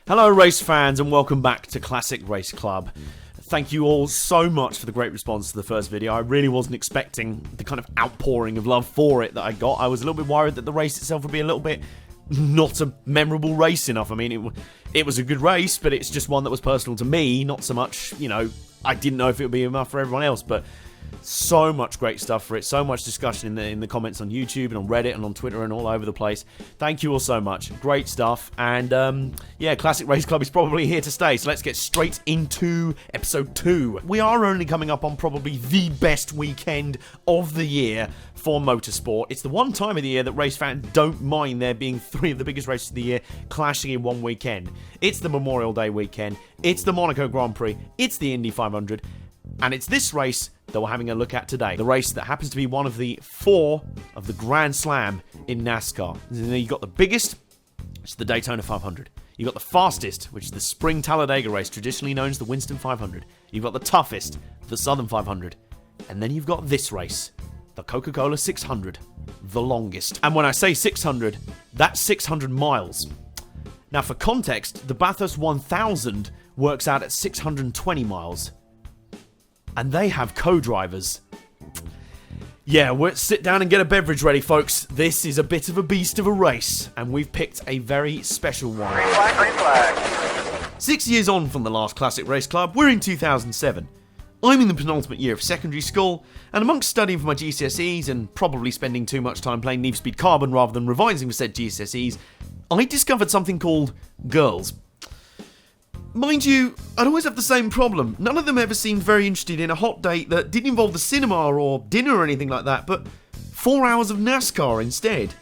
Hello race fans and welcome back to Classic Race Club. Thank you all so much for the great response to the first video. I really wasn't expecting the kind of outpouring of love for it that I got. I was a little bit worried that the race itself would be a little bit not a memorable race enough. I mean, it was a good race, but it's just one that was personal to me, not so much, you know, I didn't know if it would be enough for everyone else, but so much great stuff for it, so much discussion in the comments on YouTube and on Reddit and on Twitter and all over the place. Thank you all so much. Great stuff. And yeah, Classic Race Club is probably here to stay, so let's get straight into episode 2. We are only coming up on probably the best weekend of the year for motorsport. It's the one time of the year that race fans don't mind there being 3 of the biggest races of the year clashing in one weekend. It's the Memorial Day weekend, it's the Monaco Grand Prix, it's the Indy 500, and it's this race that we're having a look at today. The race that happens to be one of the 4 of the Grand Slam in NASCAR. You've got the biggest, which is the Daytona 500. You've got the fastest, which is the Spring Talladega race, traditionally known as the Winston 500. You've got the toughest, the Southern 500. And then you've got this race, the Coca-Cola 600, the longest. And when I say 600, that's 600 miles. Now for context, the Bathurst 1000 works out at 620 miles. And they have co-drivers. Yeah, let's sit down and get a beverage ready, folks. This is a bit of a beast of a race, and we've picked a very special one. Green flag, green flag. 6 years on from the last Classic Race Club, we're in 2007. I'm in the penultimate year of secondary school, and amongst studying for my GCSEs and probably spending too much time playing Need for Speed Carbon rather than revising for said GCSEs, I discovered something called girls. Mind you, I'd always have the same problem. None of them ever seemed very interested in a hot date that didn't involve the cinema or dinner or anything like that, but 4 hours of NASCAR instead.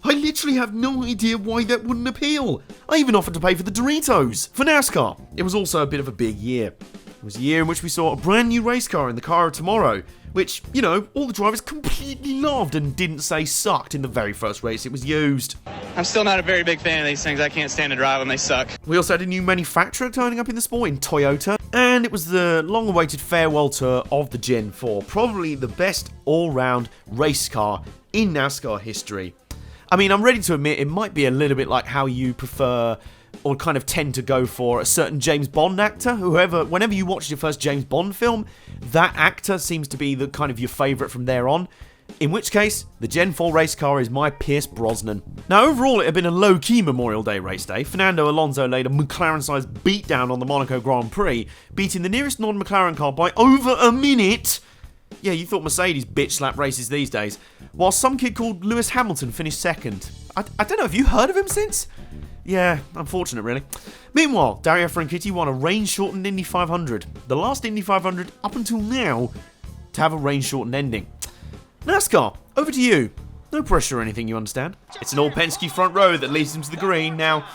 I literally have no idea why that wouldn't appeal. I even offered to pay for the Doritos for NASCAR. It was also a bit of a big year. It was a year in which we saw a brand new race car in the car of tomorrow, which, you know, all the drivers completely loved and didn't say sucked in the very first race it was used. I'm still not a very big fan of these things. I can't stand to drive when they suck. We also had a new manufacturer turning up in the sport in Toyota, and it was the long-awaited farewell tour of the Gen 4, probably the best all-round race car in NASCAR history. I mean, I'm ready to admit it might be a little bit like how you prefer or kind of tend to go for a certain James Bond actor. Whenever you watch your first James Bond film, that actor seems to be the kind of your favourite from there on. In which case, the Gen 4 race car is my Pierce Brosnan. Now, overall, it had been a low-key Memorial Day race day. Fernando Alonso laid a McLaren-sized beatdown on the Monaco Grand Prix, beating the nearest non-McLaren car by over a minute. Yeah, you thought Mercedes bitch-slap races these days. While some kid called Lewis Hamilton finished second. I don't know, have you heard of him since? Yeah, unfortunate really. Meanwhile, Dario Franchitti won a rain-shortened Indy 500. The last Indy 500 up until now to have a rain-shortened ending. NASCAR, over to you. No pressure or anything, you understand? It's an all-Penske front row that leads into the green. Now,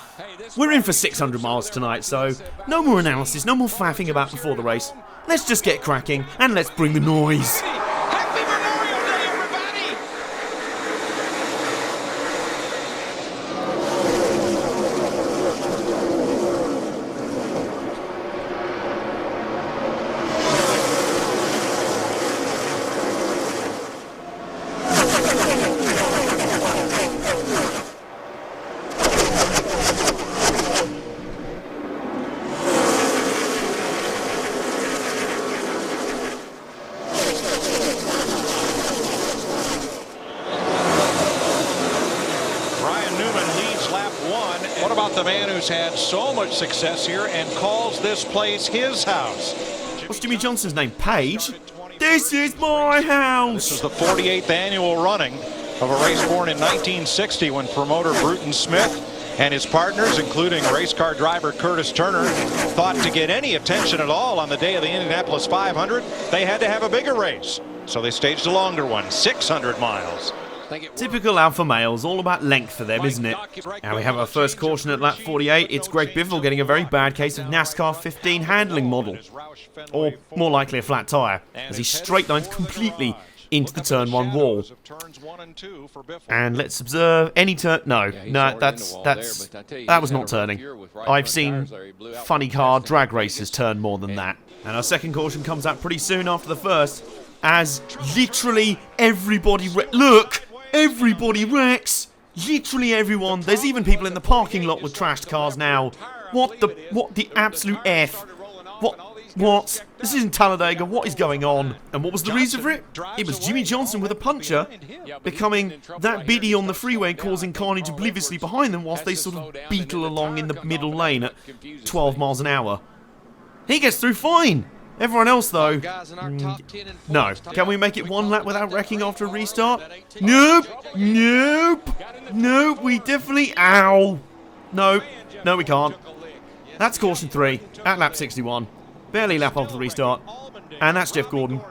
we're in for 600 miles tonight, so no more analysis, no more faffing about before the race. Let's just get cracking, and let's bring the noise. Happy Memorial Day, everybody! What about the man who's had so much success here and calls this place his house? What's Jimmy Johnson's name? Paige? This is my house! This is the 48th annual running of a race born in 1960 when promoter Bruton Smith and his partners, including race car driver Curtis Turner, thought to get any attention at all on the day of the Indianapolis 500, they had to have a bigger race. So they staged a longer one, 600 miles. Typical alpha males, all about length for them, isn't it? Now we have our first caution at lap 48. It's Greg Biffle getting a very bad case of NASCAR 15 handling model. Or more likely a flat tyre, as he straight lines completely into the turn 1 wall. And let's observe any turn. No, that was not turning. I've seen funny car drag racers turn more than that. And our second caution comes out pretty soon after the first, as literally everybody look! Everybody wrecks! Literally everyone. There's even people in the parking lot with trashed cars now. What the absolute F? What? This isn't Talladega. What is going on? And what was the reason for it? It was Jimmy Johnson with a puncher becoming that biddy on the freeway, causing carnage obliviously behind them whilst they sort of beetle along in the middle lane at 12 miles an hour. He gets through fine. Everyone else, though, no. Can we make it one lap without wrecking after a restart? Nope. We definitely... Ow. No, we can't. That's caution 3 at lap 61. Barely a lap after the restart. And that's Jeff Gordon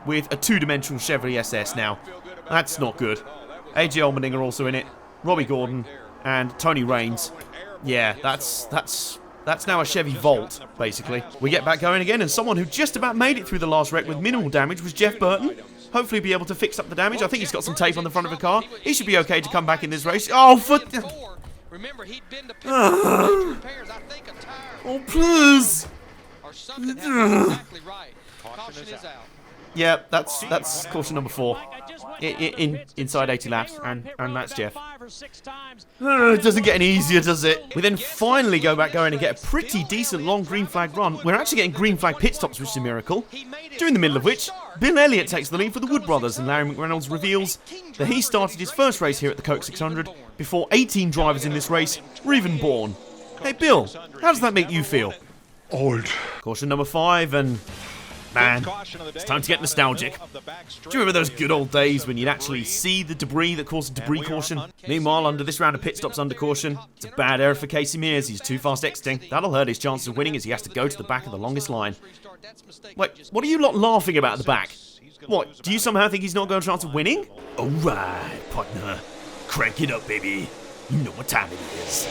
with a two-dimensional Chevrolet SS now. That's not good. AJ Allmendinger also in it. Robbie Gordon and Tony Raines. Yeah, that's now a Chevy Volt, basically. We get back going again, and someone who just about made it through the last wreck with minimal damage was Jeff Burton. Hopefully be able to fix up the damage. I think he's got some tape on the front of the car. He should be okay to come back in this race. Oh, for... Remember, he'd been to repairs, I think a tire. Oh, please. Or something exactly right. Caution is out. Yeah, that's caution number 4. Inside 80 laps, and that's Jeff. It doesn't get any easier, does it? We then finally go back going and get a pretty decent long green flag run. We're actually getting green flag pit stops, which is a miracle. During the middle of which, Bill Elliott takes the lead for the Wood Brothers, and Larry McReynolds reveals that he started his first race here at the Coke 600 before 18 drivers in this race were even born. Hey Bill, how does that make you feel? Old. Caution number 5, and... man, it's time to get nostalgic. Do you remember those good old days when you'd actually see the debris that caused a debris caution? Meanwhile, under this round of pit stops under caution, it's a bad error for Casey Mears. He's too fast exiting. That'll hurt his chances of winning as he has to go to the back of the longest line. Wait, what are you lot laughing about at the back? What, do you somehow think he's not got a chance of winning? Alright, partner. Crank it up, baby. You know what time it is.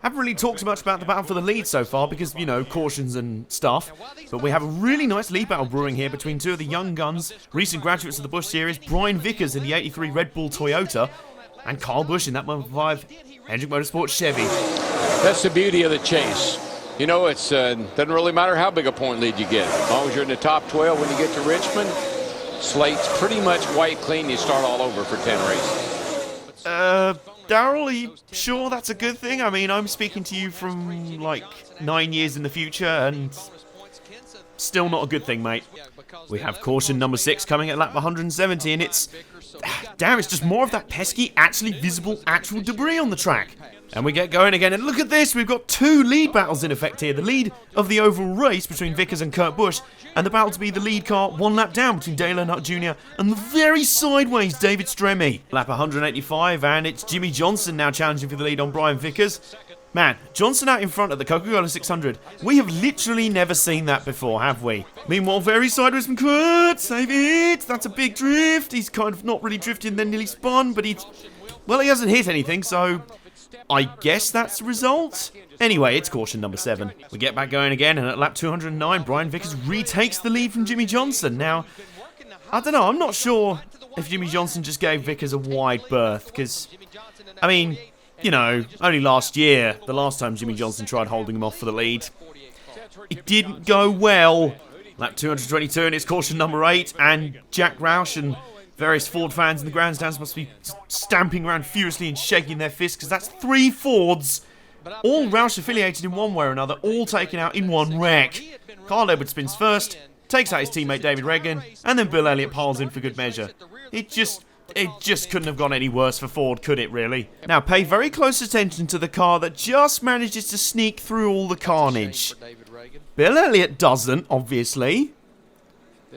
Haven't really talked much about the battle for the lead so far because, you know, cautions and stuff. But we have a really nice lead battle brewing here between two of the young guns, recent graduates of the Busch Series, Brian Vickers in the 83 Red Bull Toyota, and Kyle Busch in that 1.5 Hendrick Motorsports Chevy. That's the beauty of the chase. You know, it doesn't really matter how big a point lead you get. As long as you're in the top 12 when you get to Richmond, slate's pretty much white clean. You start all over for 10 races. Darryl, are you sure that's a good thing? I mean, I'm speaking to you from, like, 9 years in the future, and still not a good thing, mate. We have caution number 6 coming at lap 170, and it's... damn, it's just more of that pesky, actually visible, actual debris on the track. And we get going again, and look at this, we've got 2 lead battles in effect here. The lead of the overall race between Vickers and Kurt Busch, and the battle to be the lead car 1 lap down between Dale Earnhardt Jr. and the very sideways David Stremme. Lap 185, and it's Jimmy Johnson now challenging for the lead on Brian Vickers. Man, Johnson out in front at the Coca-Cola 600. We have literally never seen that before, have we? Meanwhile, very sideways from Kurt. Save it. That's a big drift. He's kind of not really drifting, then nearly spun, but he's... well, he hasn't hit anything, so... I guess that's the result. Anyway, it's caution number 7. We get back going again, and at lap 209, Brian Vickers retakes the lead from Jimmy Johnson. Now, I don't know, I'm not sure if Jimmy Johnson just gave Vickers a wide berth, because, I mean, you know, only last year, the last time Jimmy Johnson tried holding him off for the lead, it didn't go well. Lap 222, and it's caution number 8, and Jack Roush and various Ford fans in the grandstands must be stamping around furiously and shaking their fists, because that's 3 Fords, all Roush affiliated in one way or another, all taken out in one wreck. Carl Edwards spins first, takes out his teammate David Regan, and then Bill Elliott piles in for good measure. It just couldn't have gone any worse for Ford, could it really? Now pay very close attention to the car that just manages to sneak through all the carnage. Bill Elliott doesn't, obviously,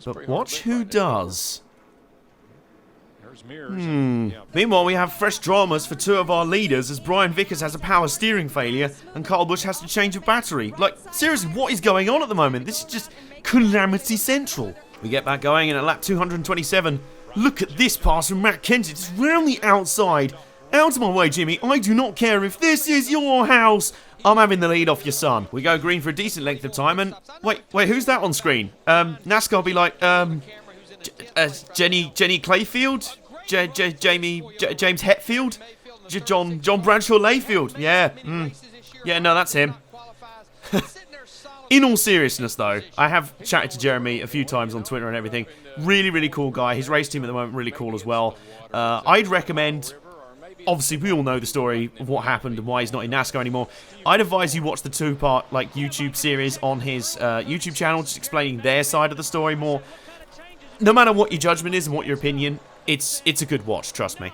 but watch who does. Meanwhile, we have fresh dramas for two of our leaders as Brian Vickers has a power steering failure and Kyle Busch has to change a battery. Like, seriously, what is going on at the moment? This is just Calamity Central. We get back going in at lap 227. Look at this pass from Matt Kenseth. It's round the outside. Out of my way, Jimmy. I do not care if this is your house. I'm having the lead off your son. We go green for a decent length of time and... Wait, who's that on screen? NASCAR will be like, Jenny Clayfield? James Hetfield? John Bradshaw Layfield? Yeah. Yeah, no, that's him. In all seriousness, though, I have chatted to Jeremy a few times on Twitter and everything. Really, really cool guy. His race team at the moment, really cool as well. I'd recommend... Obviously, we all know the story of what happened and why he's not in NASCAR anymore. I'd advise you watch the two-part YouTube series on his YouTube channel, just explaining their side of the story more. No matter what your judgment is and what your opinion, it's a good watch, trust me.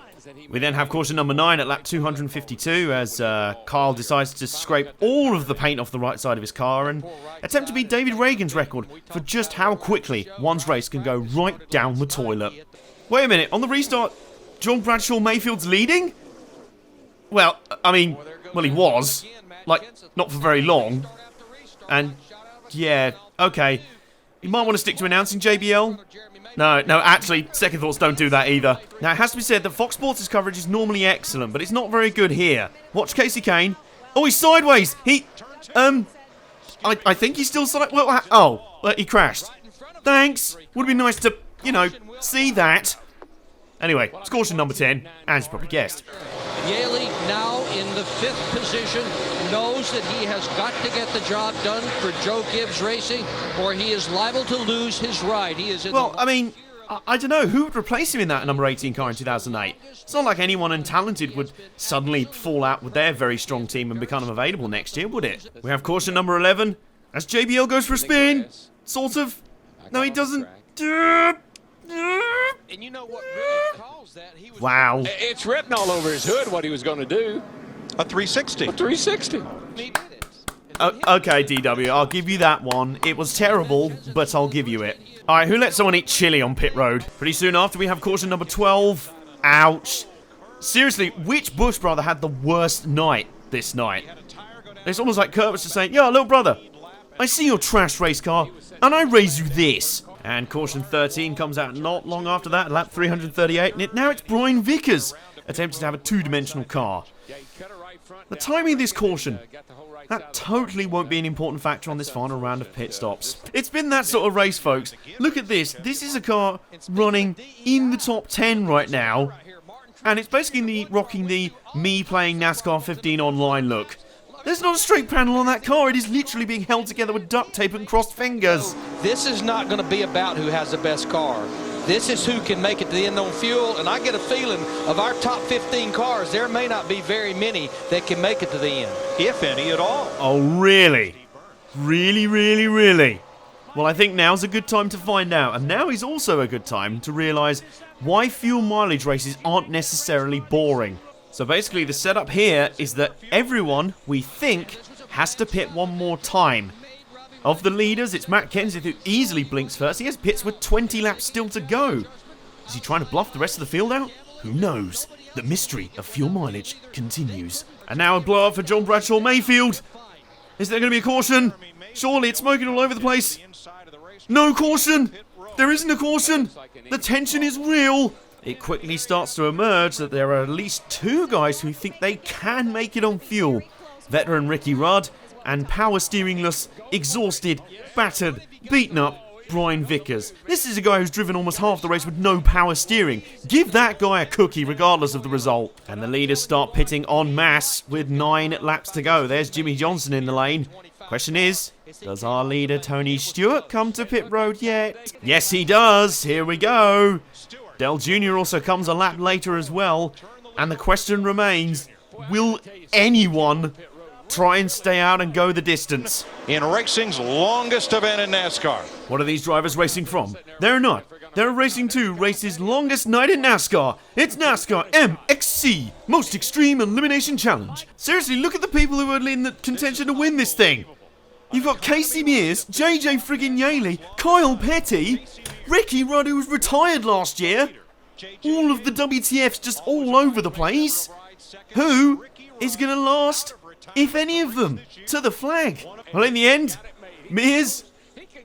We then have caution number 9 at lap 252 as Kyle decides to scrape all of the paint off the right side of his car and attempt to beat David Reagan's record for just how quickly one's race can go right down the toilet. Wait a minute, on the restart... John Bradshaw Mayfield's leading? Well, I mean, he was. Like, not for very long. And, yeah, okay. You might want to stick to announcing, JBL. No, actually, second thoughts, don't do that either. Now, it has to be said that Fox Sports' coverage is normally excellent, but it's not very good here. Watch Casey Kane. Oh, he's sideways! I think he's still sideways. Well, he crashed. Thanks. Would be nice to, see that. Anyway, it's caution number 10, as you probably guessed. Yaley, now in the 5th position, knows that he has got to get the job done for Joe Gibbs Racing, or he is liable to lose his ride. He is in I mean, I don't know, who would replace him in that number 18 car in 2008? It's not like anyone untalented would suddenly fall out with their very strong team and become available next year, would it? We have caution number 11, as JBL goes for a spin. Sort of. No, he doesn't. And you know what really caused that? He was wow. It's written all over his hood what he was going to do. A 360. A 360. He did it. Okay, DW, I'll give you that one. It was terrible, but I'll give you it. Alright, who let someone eat chili on pit road? Pretty soon after, we have caution number 12. Ouch. Seriously, which Busch brother had the worst night this night? It's almost like Kurt was just saying, yo, little brother, I see your trash race car, and I raise you this. And caution 13 comes out not long after that, lap 338, and now it's Brian Vickers attempting to have a two-dimensional car. The timing of this caution, that totally won't be an important factor on this final round of pit stops. It's been that sort of race, folks. Look at this. This is a car running in the top 10 right now, and it's basically rocking the me playing NASCAR 15 online look. There's not a straight panel on that car. It is literally being held together with duct tape and crossed fingers. This is not going to be about who has the best car. This is who can make it to the end on fuel, and I get a feeling of our top 15 cars, there may not be very many that can make it to the end. If any at all. Oh, really? Really, really, really? Well, I think now's a good time to find out, and now is also a good time to realise why fuel mileage races aren't necessarily boring. So basically the setup here is that everyone, we think, has to pit one more time. Of the leaders, it's Matt Kenseth who easily blinks first. He has pits with 20 laps still to go. Is he trying to bluff the rest of the field out? Who knows? The mystery of fuel mileage continues. And now a blow up for John Bradshaw Mayfield. Is there going to be a caution? Surely it's smoking all over the place. No caution! There isn't a caution! The tension is real! It quickly starts to emerge that there are at least two guys who think they can make it on fuel. Veteran Ricky Rudd and power steeringless, exhausted, battered, beaten up Brian Vickers. This is a guy who's driven almost half the race with no power steering. Give that guy a cookie regardless of the result. And the leaders start pitting en masse with 9 laps to go. There's Jimmy Johnson in the lane. Question is, does our leader Tony Stewart come to pit road yet? Yes, he does. Here we go. Dale Jr. also comes a lap later as well, and the question remains, will anyone try and stay out and go the distance? In racing's longest event in NASCAR. What are these drivers racing from? They're not. They're racing to race's longest night in NASCAR. It's NASCAR MXC, Most Extreme Elimination Challenge. Seriously, look at the people who are in the contention to win this thing. You've got Casey Mears, JJ friggin' Yaley, Kyle Petty, Ricky Rudd, who was retired last year. All of the WTFs just all over the place. Who is going to last, if any of them, to the flag? Well, in the end, Mears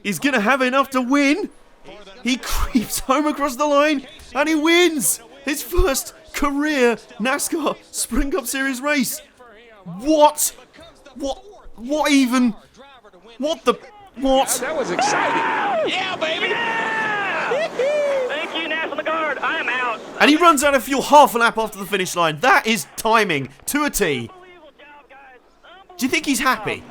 is going to have enough to win. He creeps home across the line and he wins his first career NASCAR Sprint Cup Series race. What? What even? What the? What? That was exciting. Yeah, baby! Thank you, National Guard. I'm out. And he runs out of fuel half a lap after the finish line. That is timing to a T. Do you think he's happy?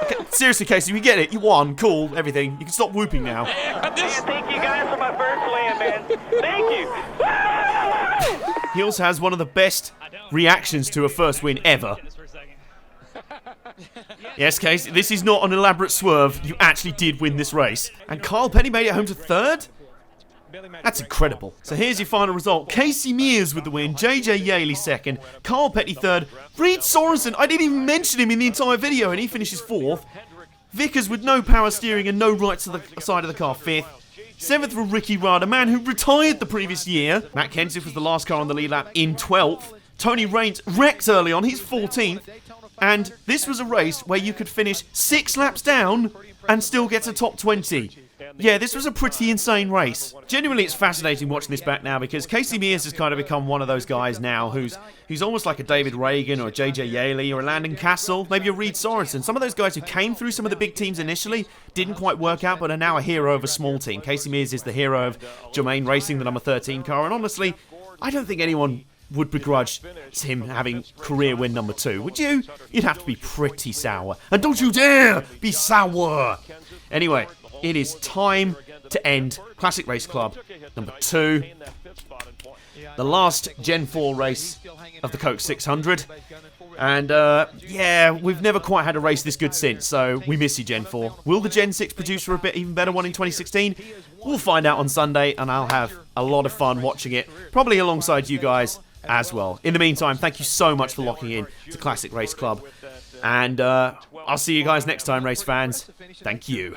Okay, seriously, Casey, we get it. You won. Cool. Everything. You can stop whooping now. Man, thank you guys for my first win, man. Thank you. He also has one of the best reactions to a first win ever. Yes, Casey, this is not an elaborate swerve. You actually did win this race. And Kyle Petty made it home to third? That's incredible. So here's your final result. Casey Mears with the win, JJ Yaley second, Kyle Petty third, Reed Sorensen, I didn't even mention him in the entire video, and he finishes fourth. Vickers with no power steering and no right to the side of the car, fifth. Seventh for Ricky Rudd, a man who retired the previous year. Matt Kenseth was the last car on the lead lap in 12th. Tony Raines wrecked early on, he's 14th. And this was a race where you could finish 6 laps down and still get to top 20. Yeah, this was a pretty insane race. Genuinely, it's fascinating watching this back now because Casey Mears has kind of become one of those guys now who's almost like a David Reagan or a JJ Yaley or a Landon Castle, maybe a Reed Sorensen. Some of those guys who came through some of the big teams initially didn't quite work out but are now a hero of a small team. Casey Mears is the hero of Germain Racing, the number 13 car, and honestly, I don't think anyone would begrudge him having career win number 2, would you? You'd have to be pretty sour. And don't you dare be sour! Anyway, it is time to end Classic Race Club number 2. The last Gen 4 race of the Coke 600. And, yeah, we've never quite had a race this good since, so we miss you, Gen 4. Will the Gen 6 produce for a bit even better one in 2016? We'll find out on Sunday, and I'll have a lot of fun watching it, probably alongside you guys as well. In the meantime, thank you so much for locking in to Classic Race Club. And I'll see you guys next time, race fans. Thank you.